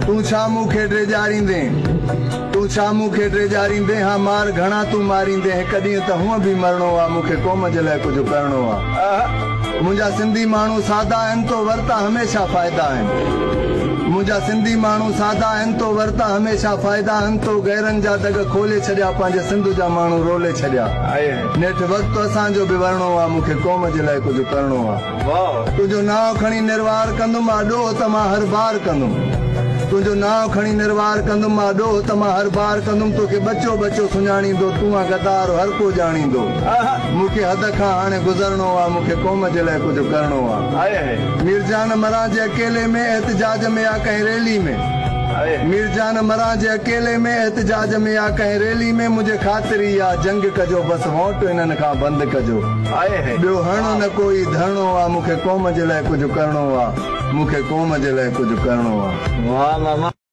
तू छा मूंखे ड्रेजारींदे तू छा मूंखे ड्रेजारींदे हाँ मार घणा तू मारींदे हिक ॾींहुं त हूअं बि मरणो आहे मूंखे क़ौम जे लाइ कुझु करणो आहे मुंहिंजा सिंधी माण्हू सादा आहिनि तो वरता हमेशा फ़ाइदा आहिनि मुंहिंजा सिंधी माण्हू सादा आहिनि तो वरता हमेशा फ़ाइदा आहिनि तो गैरनि जा दग खोले छॾिया पंहिंजे सिंध जा माण्हू रोले छॾिया नेठि वक़्तु असांजो बि वरणो आहे मूंखे क़ौम जे लाइ कुझु करणो आहे तुंहिंजो नाव खणी निर्वार कंदुमि मां ॾोह त मां हर बार कंदुमि तुंहिंजो नाव खणी निर्वार कंदुमि मां ॾोह त मां हर बार कंदुमि तोखे बचो बचो सुञाणींदो तूं आहे गदार हर को ॼाणींदो मूंखे हद खां हाणे गुज़रणो आहे मूंखे क़ौम जे लाइ कुझु करणो आहे मीरजान मरां जे अकेले में एहतजाज में या कंहिं रैली में मीरजान मरां जे अकेले में एहतजाज में या कंहिं रैली में मुंहिंजे ख़ातिरी आहे जंग कजो बसि वोट हिननि खां बंदि कजो ॿियो हणो न कोई धरणो आहे मूंखे क़ौम जे लाइ कुझु करणो आहे मूंखे क़ौम जे लाइ कुझु करणो आहे वाह मामा।